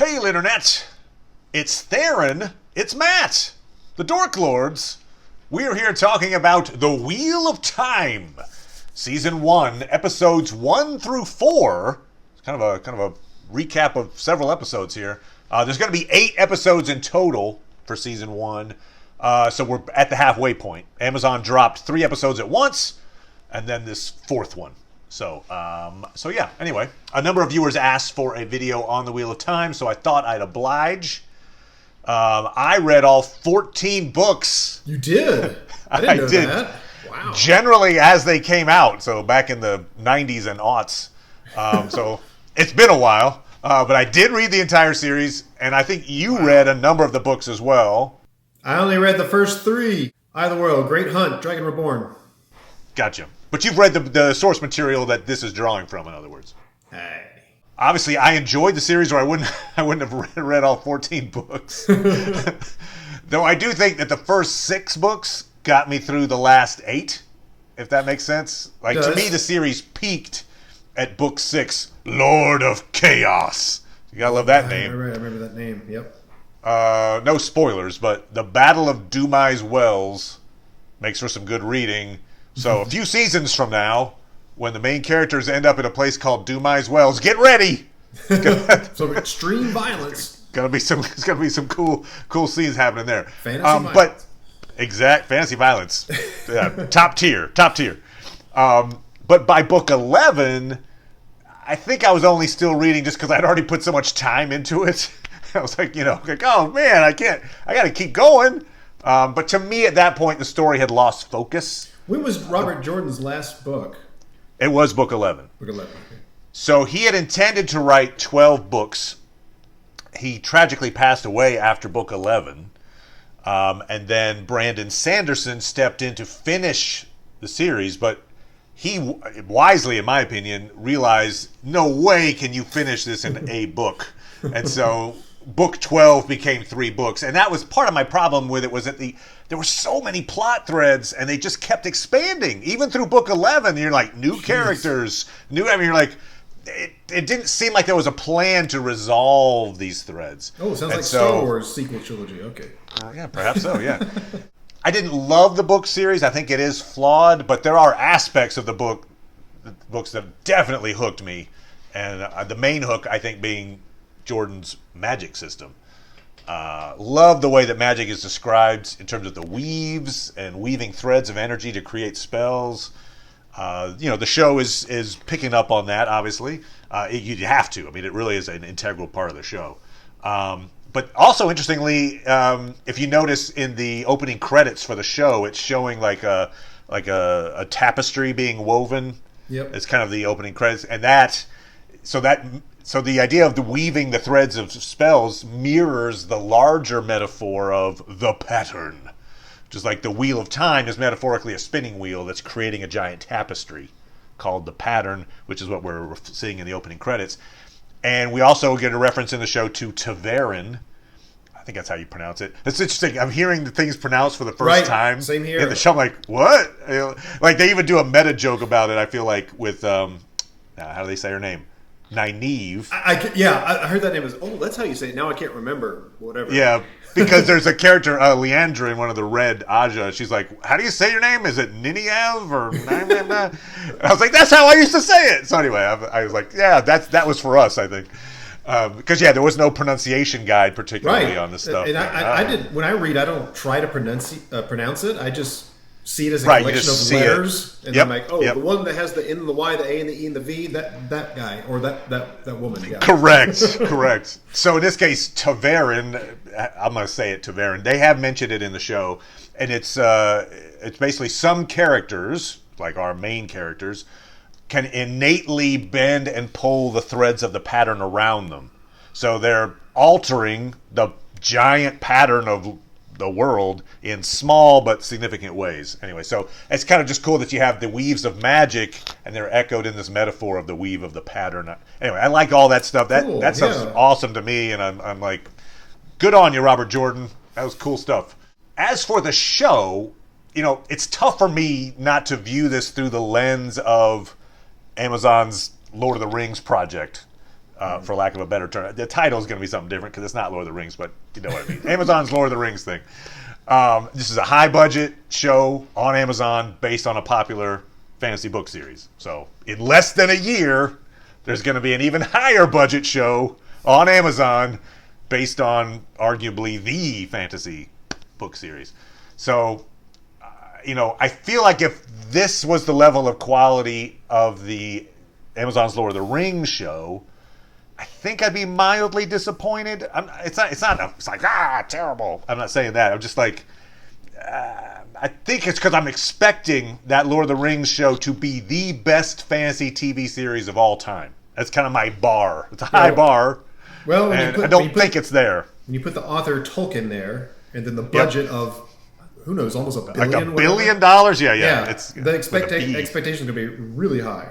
Hail, Internet! It's Theron, it's Matt, the Dork Lords. We're here talking about The Wheel of Time, Season 1, Episodes 1 through 4. It's kind of a recap of several episodes here. There's going to be 8 episodes in total for Season 1, so we're at the halfway point. Amazon dropped 3 episodes at once, and then this 4th one. So yeah, anyway, a number of viewers asked for a video on The Wheel of Time, so I thought I'd oblige. I read all 14 books. You did? I didn't know that. Wow. Generally as they came out, so back in the 90s and aughts. So it's been a while, but I did read the entire series, and I think you read a number of the books as well. I only read the first 3. Eye of the World, Great Hunt, Dragon Reborn. Gotcha. But you've read the source material that this is drawing from, in other words. Hey. Obviously, I enjoyed the series, or I wouldn't have read all 14 books. Though I do think that the first 6 books got me through the last 8, if that makes sense. Like, to me, the series peaked at book 6, Lord of Chaos. You gotta love that name. I remember that name, yep. No spoilers, but the Battle of Dumai's Wells makes for some good reading. So a few seasons from now, when the main characters end up in a place called Dumai's Wells, get ready! Some extreme violence. It's gonna be some cool scenes happening there. Fantasy violence. But exact fantasy violence. Yeah, top tier. But by book 11, I think I was only still reading just because I'd already put so much time into it. I was like, oh man, I gotta keep going. But to me at that point, the story had lost focus. When was Robert Jordan's last book? It was book 11. Book 11, okay. So he had intended to write 12 books. He tragically passed away after book 11. And then Brandon Sanderson stepped in to finish the series, but he wisely, in my opinion, realized no way can you finish this in a book. And so book 12 became 3 books. And that was part of my problem with it, was that there were so many plot threads and they just kept expanding. Even through book 11, you're like, new characters, you're like, it didn't seem like there was a plan to resolve these threads. Oh, it sounds like Star Wars sequel trilogy. Okay. Yeah, perhaps so, yeah. I didn't love the book series. I think it is flawed, but there are aspects of the books that definitely hooked me. And the main hook, I think, being Jordan's magic system. Love the way that magic is described in terms of the weaves and weaving threads of energy to create spells. The show is picking up on that, obviously. You have to. I mean, it really is an integral part of the show. But also, interestingly, if you notice in the opening credits for the show, it's showing like a tapestry being woven. Yep. It's kind of the opening credits. And so the idea of the weaving the threads of spells mirrors the larger metaphor of the pattern. Just like the Wheel of Time is metaphorically a spinning wheel that's creating a giant tapestry called the pattern, which is what we're seeing in the opening credits. And we also get a reference in the show to Theron. I think that's how you pronounce it. It's interesting. I'm hearing the things pronounced for the first time. Same here. In the show, I'm like, what? Like, they even do a meta joke about it, I feel like, with, how do they say her name? Nynaeve. I heard that name as, that's how you say it. Now I can't remember, whatever. Yeah, because there's a character, Leandra, in one of the Red Aja. She's like, how do you say your name? Is it Nynaeve or and I was like, that's how I used to say it. So anyway, I was like, yeah, that was for us, I think. Because, there was no pronunciation guide particularly on this stuff. And I did, when I read, I don't try to pronounce it. I just see it as a collection of letters, and I'm like, the one that has the N and the Y, the A and the E and the V, that guy, or that woman. Yeah. Correct. So in this case, Theron, I'm going to say it, Theron. They have mentioned it in the show, and it's basically some characters, like our main characters, can innately bend and pull the threads of the pattern around them. So they're altering the giant pattern of the world in small but significant ways. Anyway, so it's kind of just cool that you have the weaves of magic and they're echoed in this metaphor of the weave of the pattern. Anyway, I like all that stuff. That stuff's awesome to me, and I'm like, good on you, Robert Jordan. That was cool stuff. As for the show, it's tough for me not to view this through the lens of Amazon's Lord of the Rings project. for lack of a better term. The title is going to be something different because it's not Lord of the Rings, but you know what I mean. Amazon's Lord of the Rings thing. This is a high-budget show on Amazon based on a popular fantasy book series. So in less than a year, there's going to be an even higher budget show on Amazon based on arguably the fantasy book series. So, I feel like if this was the level of quality of the Amazon's Lord of the Rings show, I think I'd be mildly disappointed. It's like terrible. I'm not saying that. I'm just like, I think it's because I'm expecting that Lord of the Rings show to be the best fantasy TV series of all time. That's kind of my bar. It's a high bar. Well, and I don't think it's there. When you put the author Tolkien there, and then the budget of, who knows, almost $1 billion? Like $1 billion? Yeah. It's the expectation is going to be really high.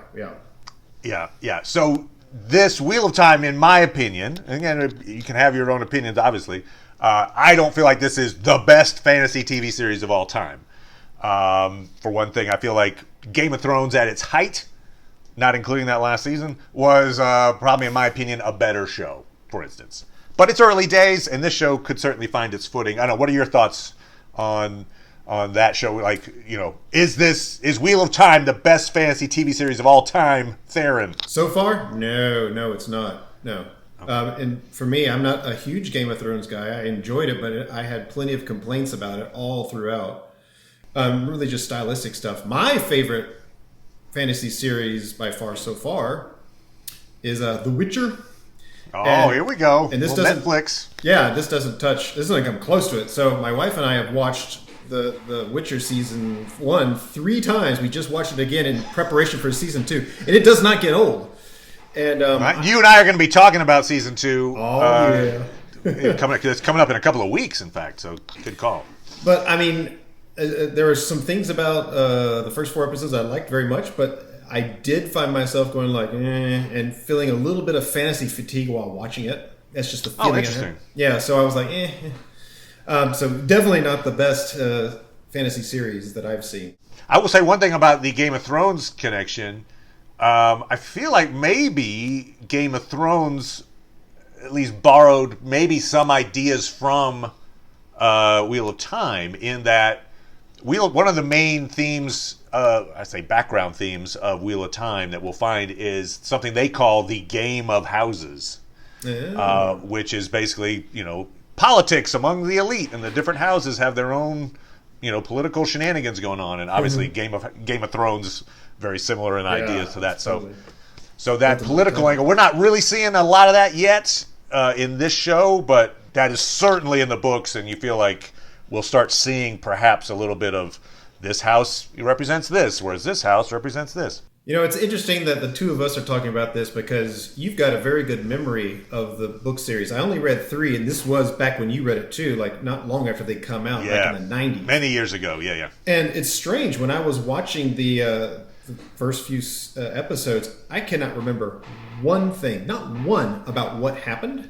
Yeah. So this Wheel of Time, in my opinion, and again, you can have your own opinions, obviously, I don't feel like this is the best fantasy TV series of all time. For one thing, I feel like Game of Thrones at its height, not including that last season, was probably, in my opinion, a better show, for instance. But it's early days, and this show could certainly find its footing. I don't know, what are your thoughts on that show? Like, is Wheel of Time the best fantasy TV series of all time, Theron? So far? No, it's not. No. Okay. And for me, I'm not a huge Game of Thrones guy. I enjoyed it, but I had plenty of complaints about it all throughout. Really just stylistic stuff. My favorite fantasy series by far so far is The Witcher. Here we go. And this doesn't Netflix. Yeah, this doesn't come close to it. So my wife and I have watched the Witcher season 1 3 times. We just watched it again in preparation for season 2, and it does not get old. And you and I are going to be talking about season 2. Yeah. It's coming up in a couple of weeks, in fact. So good call. But I mean, there were some things about the first 4 episodes I liked very much, but I did find myself going like, and feeling a little bit of fantasy fatigue while watching it. That's just the feeling. Oh, interesting. I had. Yeah, so I was like, so definitely not the best fantasy series that I've seen. I will say one thing about the Game of Thrones connection. I feel like maybe Game of Thrones at least borrowed maybe some ideas from Wheel of Time, in that one of the main themes, I say background themes of Wheel of Time that we'll find is something they call the Game of Houses, which is basically, politics among the elite, and the different houses have their own, political shenanigans going on, and obviously Game of Thrones very similar in ideas to that. Totally. So that political angle, we're not really seeing a lot of that yet in this show, but that is certainly in the books, and you feel like we'll start seeing perhaps a little bit of this house represents this, whereas this house represents this. It's interesting that the two of us are talking about this because you've got a very good memory of the book series. I only read 3, and this was back when you read it too, like not long after they come out, back in the 90s. Many years ago, yeah. And it's strange, when I was watching the first few episodes, I cannot remember one thing, not one, about what happened.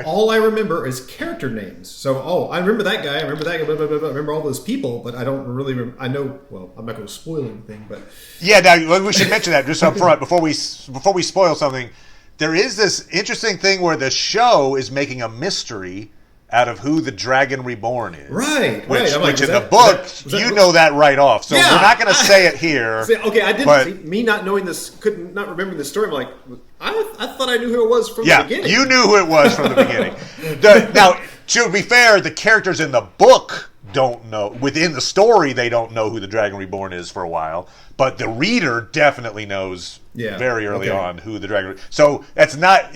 All I remember is character names. So, I remember that guy. I remember that guy. Blah, blah, blah, blah. I remember all those people, but I don't really remember. I know. Well, I'm not going to spoil anything, but now we should mention that just up front before we spoil something. There is this interesting thing where the show is making a mystery out of who the Dragon Reborn is. Right. Which in the book, you know that right off. So we're not going to say it here. I didn't. Me not knowing this, not remembering this story. I'm like, I thought I knew who it was from the beginning. You knew who it was from the beginning. Now, to be fair, the characters in the book don't know. Within the story, they don't know who the Dragon Reborn is for a while. But the reader definitely knows very early on who the Dragon. So that's not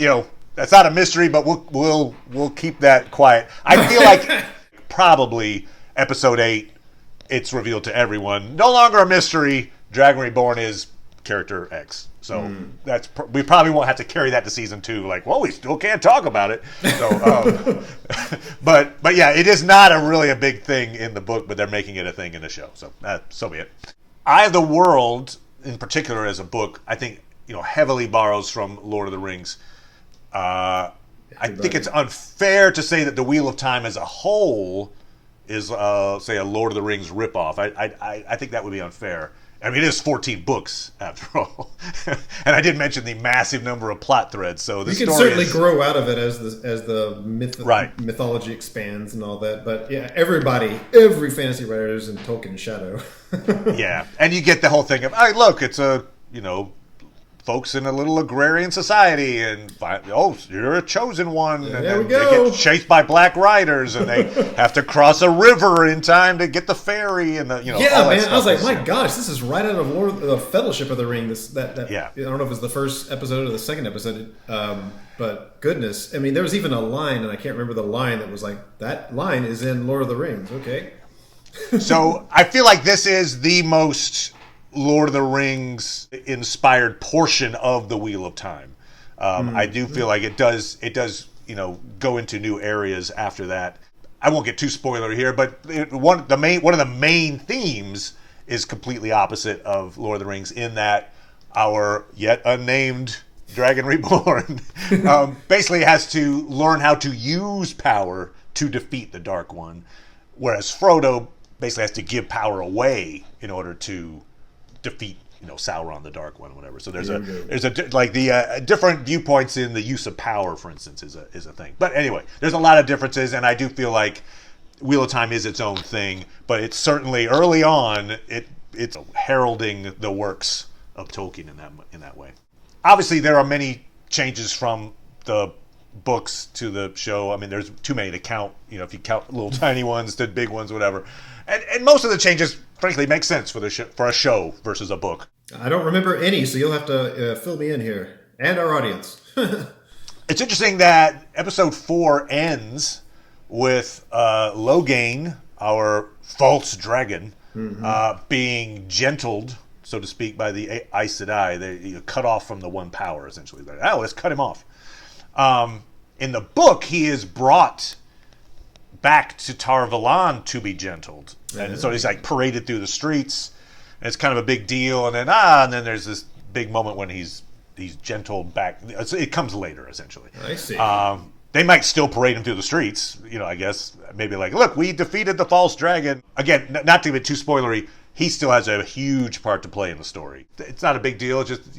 that's not a mystery, but we'll keep that quiet. I feel like probably episode 8, it's revealed to everyone. No longer a mystery. Dragon Reborn is character X. So we probably won't have to carry that to season 2. Like, well, we still can't talk about it. So, but yeah, it is not really a big thing in the book, but they're making it a thing in the show. So so be it. Eye of the World, in particular, as a book, I think heavily borrows from Lord of the Rings. I think it's unfair to say that the Wheel of Time as a whole is, say, a Lord of the Rings ripoff. I think that would be unfair. I mean, it is 14 books after all, and I did mention the massive number of plot threads. So the you can certainly grow out of it as the mythology expands and all that. But yeah, every fantasy writer is in Tolkien's shadow. Yeah, and you get the whole thing of, hey, look, it's folks in a little agrarian society, and you're a chosen one, and there we they go. get chased by black riders, and they have to cross a river in time to get the ferry, and all man. that I was like, stuff. my gosh, this is right out of the Fellowship of the Ring. Yeah. I don't know if it was the first episode or the second episode, but goodness, I mean, there was even a line, and I can't remember the line that was like, that line is in Lord of the Rings. Okay. So I feel like this is the most Lord of the Rings inspired portion of the Wheel of Time. I do feel like it does go into new areas after that. I won't get too spoilery here, but one of the main themes is completely opposite of Lord of the Rings, in that our yet unnamed Dragon Reborn basically has to learn how to use power to defeat the Dark One, whereas Frodo basically has to give power away in order to defeat Sauron, the Dark One, whatever. So there's different viewpoints in the use of power, for instance, is a thing. But anyway, there's a lot of differences, and I do feel like Wheel of Time is its own thing, but it's certainly early on it's heralding the works of Tolkien in that way. Obviously, there are many changes from the books to the show. I mean, there's too many to count. If you count little tiny ones to big ones, whatever. And most of the changes, frankly, make sense for a show versus a book. I don't remember any, so you'll have to fill me in here and our audience. It's interesting that episode 4 ends with Loghain, our false dragon, being gentled, so to speak, by the Aes Sedai. They cut off from the one power, essentially. Let's cut him off. In the book, he is brought back to Tar Valon to be gentled, and so he's like paraded through the streets, and it's kind of a big deal. And then there's this big moment when he's gentled back. It comes later, essentially. I see. They might still parade him through the streets, I guess maybe like, look, we defeated the false dragon. Again, not to get too spoilery, he still has a huge part to play in the story. It's not a big deal. It's just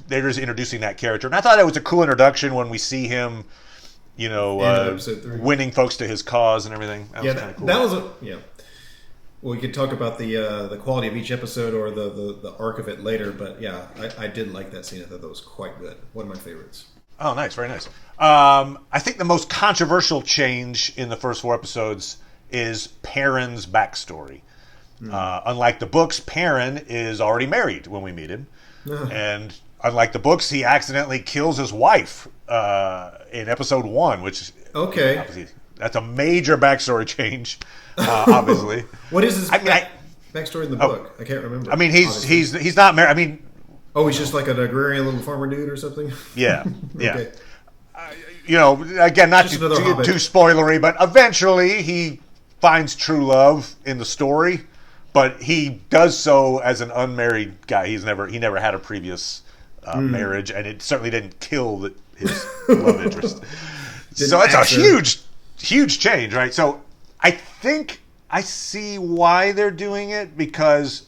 they're just introducing that character, and I thought it was a cool introduction when we see him. Winning folks to his cause and everything. That was kind of cool. That was Well, we could talk about the quality of each episode or the arc of it later, but yeah, I did like that scene. I thought that was quite good. One of my favorites. Oh, nice, very nice. I think the most controversial change in the first 4 episodes is Perrin's backstory. Unlike the books, Perrin is already married when we meet him, and unlike the books, he accidentally kills his wife in episode 1, which obviously that's a major backstory change. Obviously, what is his backstory in the book? I can't remember. I mean, he's not married. I mean, he's just like an agrarian little farmer dude or something. Yeah, Okay. Again, not to Just get too spoilery, but eventually he finds true love in the story, but he does so as an unmarried guy. He never had a previous marriage, and it certainly didn't kill his love interest. So it's a huge change, right? So I think I see why they're doing it, because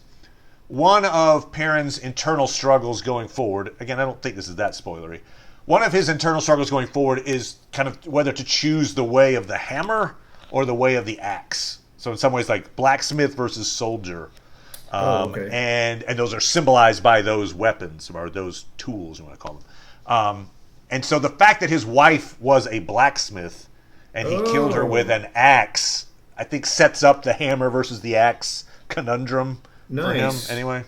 one of Perrin's internal struggles going forward, again, I don't think this is that spoilery, one of his internal struggles going forward is kind of whether to choose the way of the hammer or the way of the axe. So in some ways, like blacksmith versus soldier. And those are symbolized by those weapons, or those tools, you want to call them. And so the fact that his wife was a blacksmith and he killed her with an axe, I think sets up the hammer versus the axe conundrum for him, anyway.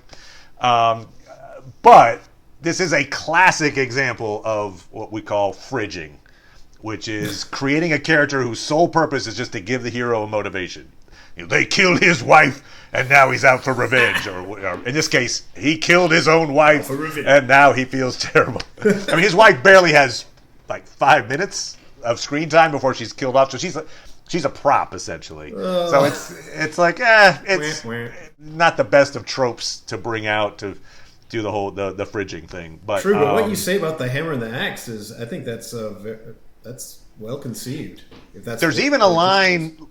But this is a classic example of what we call fridging, which is creating a character whose sole purpose is just to give the hero a motivation. They killed his wife, and now he's out for revenge. Or in this case, he killed his own wife, and now he feels terrible. I mean, his wife barely has like 5 minutes of screen time before she's killed off. So she's a prop, essentially. So it's like, it's not the best of tropes to bring out to do the whole the fridging thing. But true, but what you say about the hammer and the axe is, I think that's well conceived. If that's there's even a line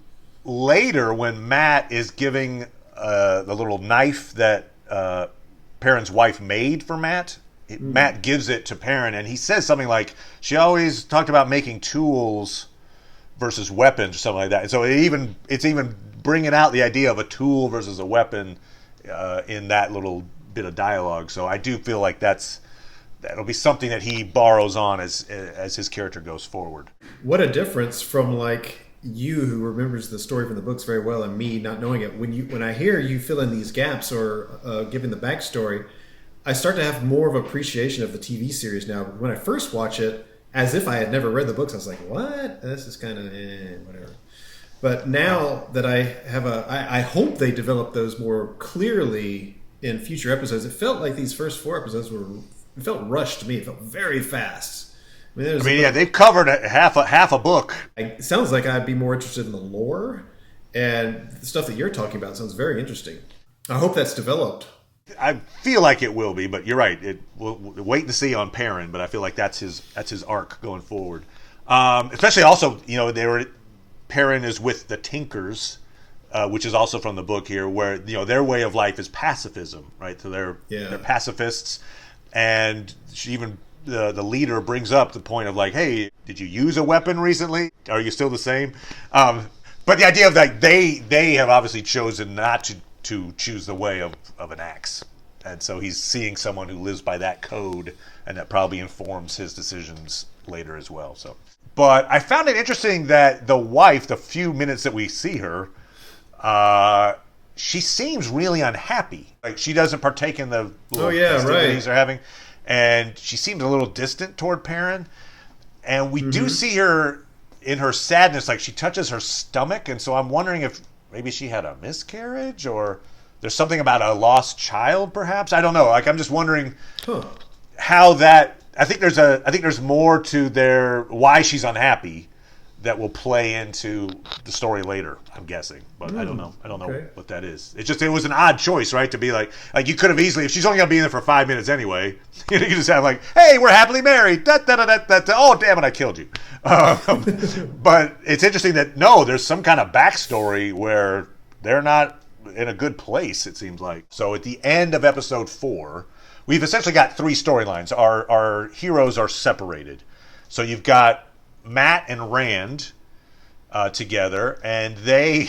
later when Matt is giving the little knife that Perrin's wife made for Matt. Matt gives it to Perrin, and he says something like, she always talked about making tools versus weapons or something like that. And so it's even bringing out the idea of a tool versus a weapon in that little bit of dialogue. So I do feel like that'll be something that he borrows on as his character goes forward. What a difference from like you, who remembers the story from the books very well, and me not knowing it. When I hear you fill in these gaps or giving the backstory, I start to have more of appreciation of the TV series now. When I first watch it, as if I had never read the books, I was like, what? This is kind of whatever. But now that I have I hope they develop those more clearly in future episodes. It felt like these first 4 episodes it felt rushed to me. It felt very fast. I mean, yeah, they've covered half a book. It sounds like I'd be more interested in the lore, and the stuff that you're talking about sounds very interesting. I hope that's developed. I feel like it will be, but you're right. We'll wait to see on Perrin, but I feel like that's his arc going forward. Especially also, Perrin is with the Tinkers, which is also from the book here, where their way of life is pacifism, right? So they're pacifists, and the leader brings up the point of like, hey, did you use a weapon recently? Are you still the same? But the idea of that they have obviously chosen not to choose the way of an axe. And so he's seeing someone who lives by that code, and that probably informs his decisions later as well. So, but I found it interesting that the wife, the few minutes that we see her, she seems really unhappy. Like she doesn't partake in the festivities they're having. And she seems a little distant toward Perrin. And we do see her in her sadness, like she touches her stomach. And so I'm wondering if maybe she had a miscarriage, or there's something about a lost child, perhaps. I don't know. Like I'm just wondering how that. I think there's more to why she's unhappy that will play into the story later. I'm guessing, but I don't know. I don't know what that is. It was an odd choice, right? To be like you could have easily, if she's only gonna be in there for 5 minutes anyway, you could just have like, hey, we're happily married. Da, da, da, da, da, da. Oh damn it, I killed you. But it's interesting that there's some kind of backstory where they're not in a good place. It seems like. So at the end of episode 4, we've essentially got 3 storylines. Our heroes are separated. So you've got Matt and Rand together, and they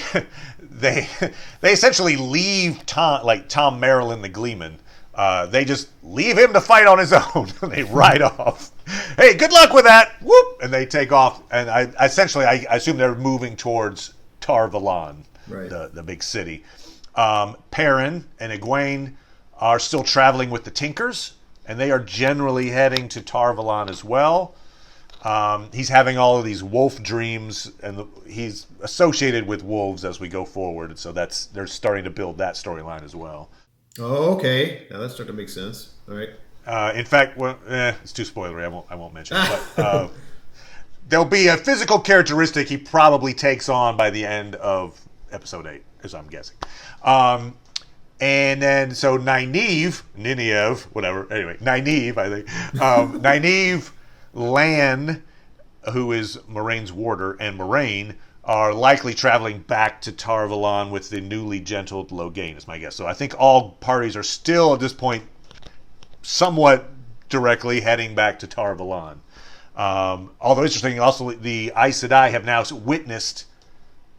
essentially leave Tom Marilyn the Gleeman. They just leave him to fight on his own. They ride off. Hey, good luck with that. Whoop, and they take off. And I assume they're moving towards Tar Valon, right, the big city. Perrin and Egwene are still traveling with the Tinkers, and they are generally heading to Tar Valon as well. He's having all of these wolf dreams, and he's associated with wolves as we go forward. And so they're starting to build that storyline as well. Oh, okay. Now that's starting to make sense. All right. In fact, it's too spoilery. I won't mention it. But there'll be a physical characteristic he probably takes on by the end of episode 8, as I'm guessing. And then, so Nynaeve, whatever. Anyway, Nynaeve, I think. Nynaeve, Lan, who is Moraine's warder, and Moraine are likely traveling back to Tar Valon with the newly gentled Logain, is my guess. So I think all parties are still, at this point, somewhat directly heading back to Tar Valon. Although interesting, also the Aes Sedai have now witnessed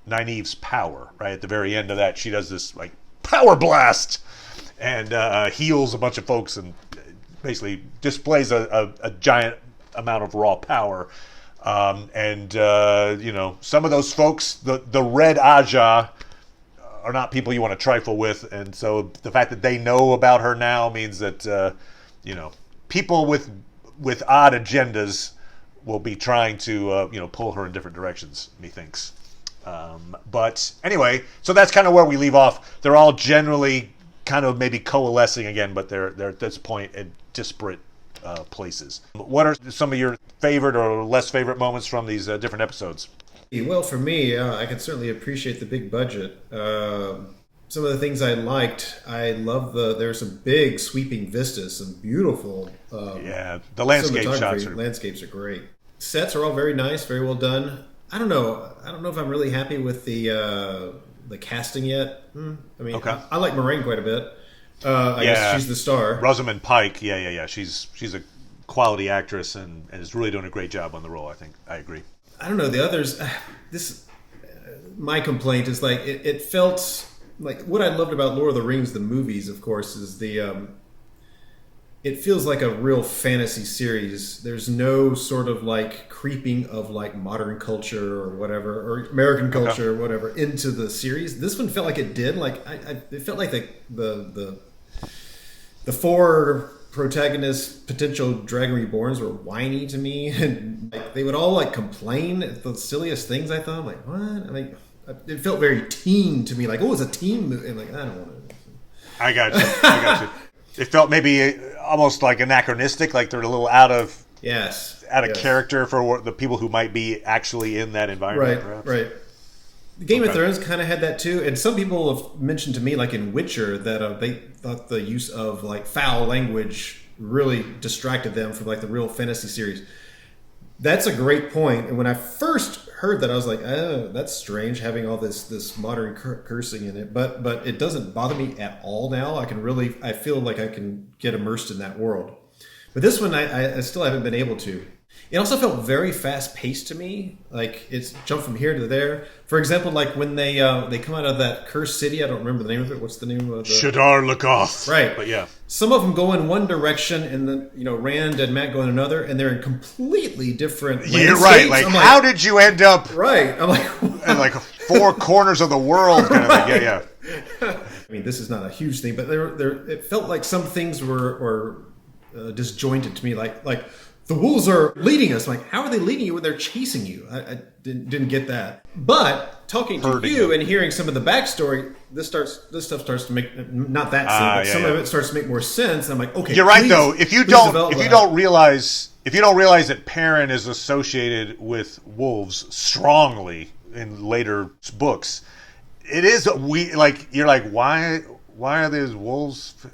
Nynaeve's power, right? At the very end of that, she does this like power blast and heals a bunch of folks and basically displays a giant amount of raw power. Some of those folks, the Red Aja, are not people you want to trifle with, and so the fact that they know about her now means that people with odd agendas will be trying to pull her in different directions, methinks. But anyway, so that's kind of where we leave off. They're all generally kind of maybe coalescing again, but they're at this point at disparate places. What are some of your favorite or less favorite moments from these different episodes? Well, for me, I can certainly appreciate the big budget. Some of the things I liked, I love there were some big sweeping vistas, some beautiful the landscape shots. Landscapes are great. Sets are all very nice, very well done. I don't know if I'm really happy with the casting yet. I mean, okay. I like Moraine quite a bit. I guess she's the star. Rosamund Pike. Yeah. She's a quality actress and is really doing a great job on the role. I think I agree. I don't know the others. My complaint is like it felt like what I loved about Lord of the Rings, the movies, of course, is it feels like a real fantasy series. There's no sort of like creeping of like modern culture or whatever, or American culture or whatever into the series. This one felt like it did. Like it felt like the four protagonists, potential Dragon Reborns, were whiny to me, and like they would all like complain at the silliest things. I thought, I'm like, what? I mean, it felt very teen to me. Like, oh, it's a teen movie. And like, I don't want to. I got you. It felt maybe almost like anachronistic, like they're a little out of character for the people who might be actually in that environment. Right. Game of Thrones kind of had that too, and some people have mentioned to me, like in Witcher, that they thought the use of like foul language really distracted them from like the real fantasy series. That's a great point. And when I first heard that, I was like, oh, that's strange having all this modern cursing in it. But it doesn't bother me at all now. I feel like I can get immersed in that world. But this one, I still haven't been able to. It also felt very fast paced to me. Like it's jumped from here to there. For example, like when they come out of that cursed city, I don't remember the name of it. What's the name of it? Shadar Lagoth. Right. But yeah. Some of them go in one direction, and then Rand and Matt go in another, and they're in completely different landscapes. You're right. Like, how did you end up? Right. I'm like, in like four corners of the world, kind of thing. Yeah. I mean, this is not a huge thing, but it felt like some things were disjointed to me. Like the wolves are leading us. I'm like, how are they leading you when they're chasing you? I didn't get that. But talking to you and hearing some of the backstory, this stuff starts to make not that scene, but some of it starts to make more sense. I'm like, okay, you're right though. If you don't realize that Perrin is associated with wolves strongly in later books, it is you're like, why are these wolves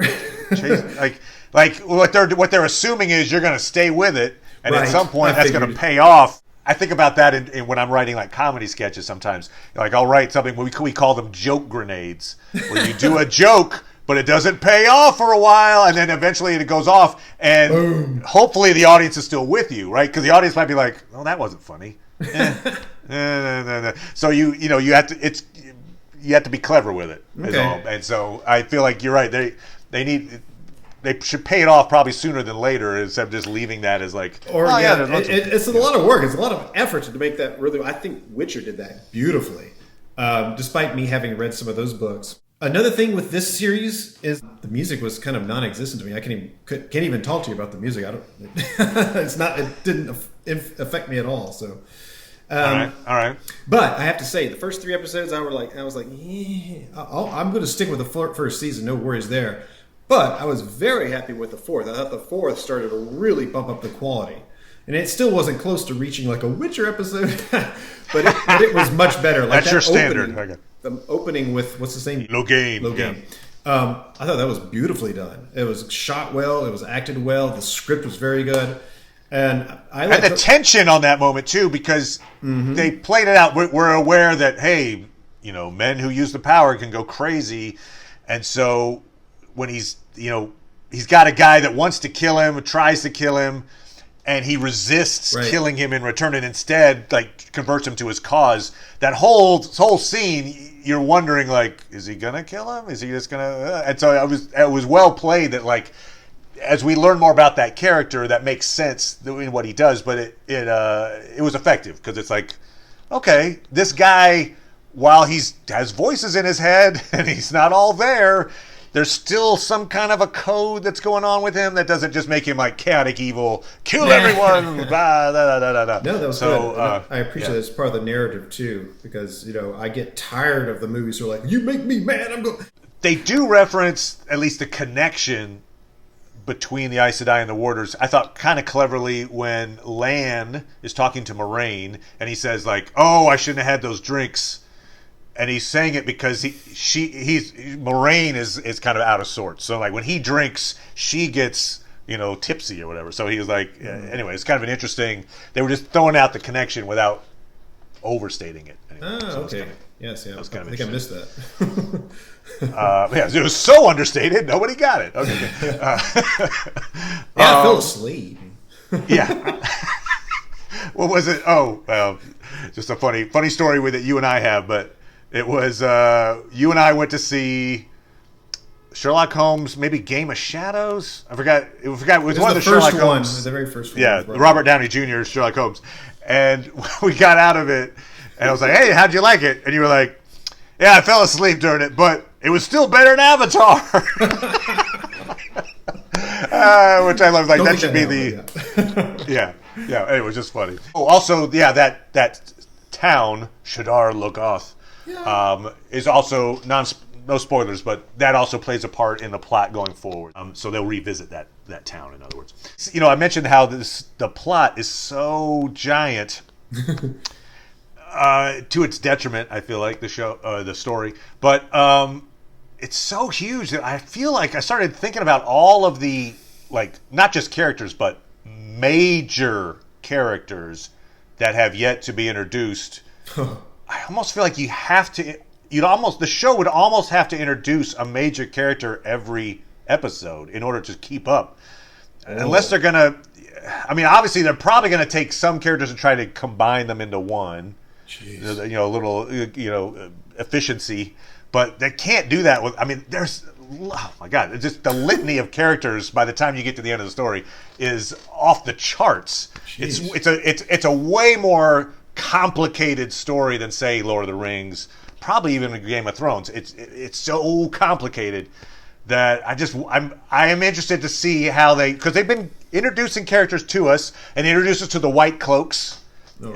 chasing? Like what they're assuming is you're going to stay with it, and at some point that's going to pay off. I think about that when I'm writing like comedy sketches. Sometimes, like I'll write something we call them joke grenades, where you do a joke, but it doesn't pay off for a while, and then eventually it goes off, and boom. Hopefully the audience is still with you, right? Because the audience might be like, "Oh, that wasn't funny." No. So you have to be clever with it, and so I feel like you're right. They should pay it off probably sooner than later instead of just leaving that as like, it's a lot of work. It's a lot of effort to make that really. I think Witcher did that beautifully, despite me having read some of those books. Another thing with this series is the music was kind of non-existent to me. I can't even talk to you about the music. It didn't affect me at all. So. All right. But I have to say, the first 3 episodes, I was like, I'm going to stick with the first season. No worries there. But I was very happy with the fourth. I thought the fourth started to really bump up the quality. And it still wasn't close to reaching like a Witcher episode, but it was much better. Like that's your standard. The opening with, what's his name? Logain. Yeah. I thought that was beautifully done. It was shot well. It was acted well. The script was very good. And the tension on that moment, too, because they played it out. We're aware that, hey, men who use the power can go crazy. And so when he's got a guy that wants to kill him, tries to kill him, and he resists killing him in return, and instead converts him to his cause. That whole scene, you're wondering is he gonna kill him? Is he just gonna? And so it was well played that as we learn more about that character, that makes sense in what he does. But it was effective because it's like, okay, this guy, while he has voices in his head and he's not all there, there's still some kind of a code that's going on with him that doesn't just make him chaotic evil, kill everyone, blah, da, da, da, da. No, that was good. I appreciate that it's part of the narrative too, because I get tired of the movies who are like, you make me mad, They do reference at least the connection between the Aes Sedai and the Warders. I thought kind of cleverly when Lan is talking to Moraine and he says oh, I shouldn't have had those drinks. And he's saying it because Moraine is kind of out of sorts. So when he drinks, she gets tipsy or whatever. So he was anyway, it's kind of an interesting. They were just throwing out the connection without overstating it. Anyway, okay. Yes, yeah. That was I kind of think I missed that. Yeah, it was so understated, nobody got it. Okay. I fell asleep. Yeah. What was it? Oh, well, just a funny story with it you and I have, but it was you and I went to see Sherlock Holmes, maybe Game of Shadows. I forgot. It was one of the Sherlock Holmes. The very first one. Yeah, Robert Downey Jr.'s Sherlock Holmes. And we got out of it, and I was like, "Hey, how'd you like it?" And you were like, "Yeah, I fell asleep during it, but it was still better than Avatar." Which I love. Like, that should be the... Yeah. Yeah, it was just funny. Oh, also, yeah, that town, Shadar Logoth, is also no spoilers, but that also plays a part in the plot going forward. So they'll revisit that town, in other words. You know, I mentioned how the plot is so giant to its detriment, I feel like, the story. But it's so huge that I feel like I started thinking about all of the, like, not just characters, but major characters that have yet to be introduced. I almost feel like the show would almost have to introduce a major character every episode in order to keep up. Unless they're gonna, I mean, obviously they're probably gonna take some characters and try to combine them into one. Jeez. You know, a little, efficiency, but they can't do that with. I mean, oh my God, it's just the litany of characters by the time you get to the end of the story is off the charts. Jeez. It's a way more complicated story than, say, Lord of the Rings, probably even Game of Thrones. It's so complicated that I am interested to see how because they've been introducing characters to us, and they introduce us to the White Cloaks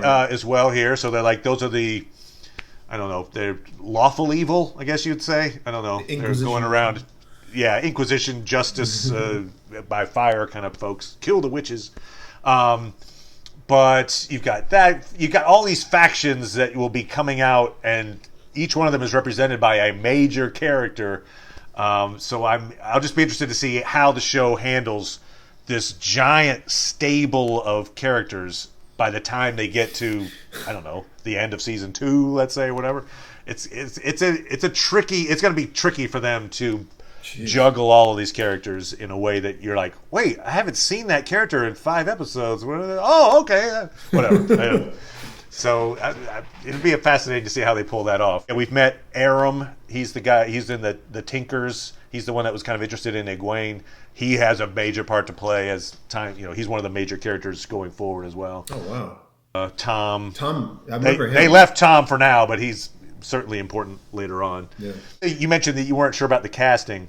as well here. So they're like, those are the, I don't know, they're lawful evil, I guess you'd say. I don't know. They're going around, Inquisition, justice by fire kind of folks. Kill the witches. But you've got all these factions that will be coming out, and each one of them is represented by a major character. So I'll just be interested to see how the show handles this giant stable of characters by the time they get to, I don't know, the end of season 2, let's say, or whatever. It's going to be tricky for them to juggle all of these characters in a way that you're like, wait, I haven't seen that character in 5 episodes. Oh, okay, whatever. So it'll be fascinating to see how they pull that off. And we've met Aram. He's the guy. He's in the Tinkers. He's the one that was kind of interested in Egwene. He has a major part to play as time. He's one of the major characters going forward as well. Oh wow. Tom, I remember him. They left Tom for now, but he's certainly important later on. Yeah. You mentioned that you weren't sure about the casting.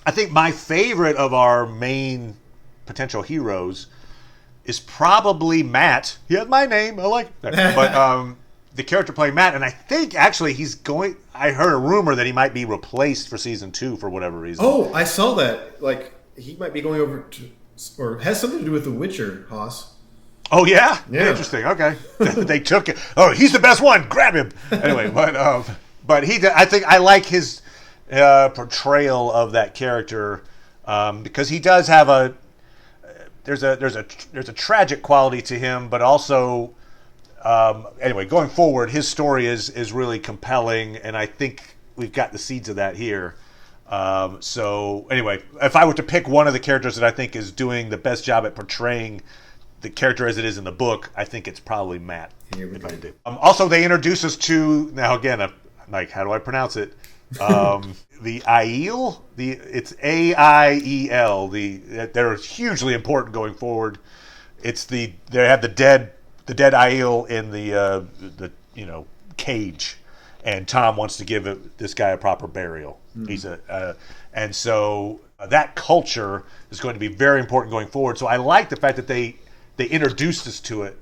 I think my favorite of our main potential heroes is probably Matt. He has my name. I like that. But the character playing Matt, and I think actually I heard a rumor that he might be replaced for season 2 for whatever reason. Oh, I saw that. Like, he might be going over to, or has something to do with The Witcher, Haas. Oh, yeah? Interesting. Okay. They took it. Oh, he's the best one. Grab him. Anyway, but I think I like his portrayal of that character because he does have there's a tragic quality to him, but also anyway, going forward, his story is really compelling, and I think we've got the seeds of that here. So anyway, if I were to pick one of the characters that I think is doing the best job at portraying the character as it is in the book, I think it's probably Matt. If I do. Also, they introduce us to, now again, like, how do I pronounce it? The Aiel, it's Aiel. They're hugely important going forward. They have the dead Aiel in the cage, and Tom wants to give this guy a proper burial. Mm-hmm. And so that culture is going to be very important going forward. So I like the fact that they introduced us to it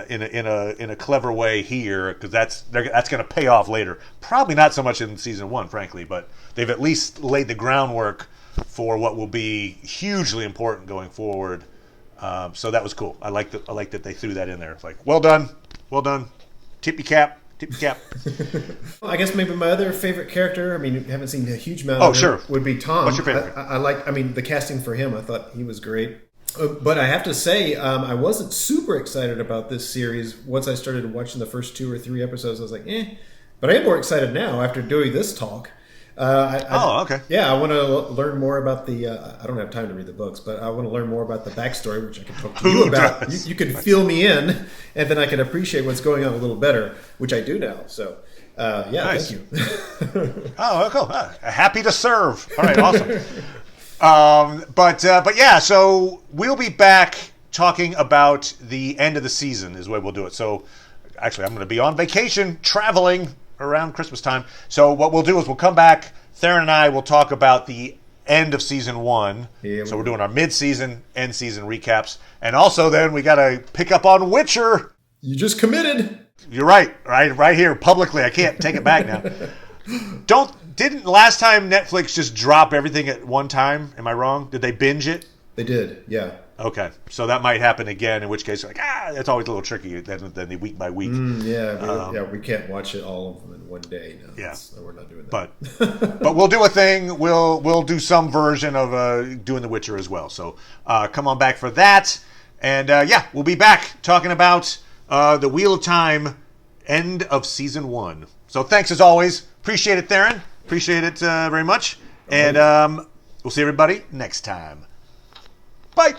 in a clever way here, because that's going to pay off later. Probably not so much in season 1, frankly, but they've at least laid the groundwork for what will be hugely important going forward. So that was cool. I like that they threw that in there. It's like, well done, tip your cap. I guess maybe my other favorite character, I mean, I haven't seen a huge amount of sure. it, would be Tom. What's your favorite? I mean, the casting for him, I thought he was great. But I have to say, I wasn't super excited about this series. Once I started watching the first 2 or 3 episodes, I was like, But I am more excited now after doing this talk. Okay. Yeah, I want to learn more about the. I don't have time to read the books, but I want to learn more about the backstory, which I can talk to you about. You can fill me in, and then I can appreciate what's going on a little better, which I do now. So, nice. Thank you. Cool. Happy to serve. All right, awesome. But yeah, so we'll be back talking about the end of the season is the way we'll do it. So actually, I'm going to be on vacation, traveling around Christmas time. So what we'll do is we'll come back. Theron and I will talk about the end of season 1. So we're doing our mid-season, end-season recaps. And also then we got to pick up on Witcher. You just committed. You're right here publicly. I can't take it back now. Didn't last time Netflix just drop everything at one time? Am I wrong? Did they binge it? They did, yeah. Okay, so that might happen again. In which case, it's always a little tricky than the week by week. We can't watch it all of them in one day. No, we're not doing that. But we'll do a thing. We'll do some version of doing The Witcher as well. So come on back for that. And we'll be back talking about the Wheel of Time, end of season 1. So thanks as always. Appreciate it, Theron. Appreciate it very much. And we'll see everybody next time. Bye.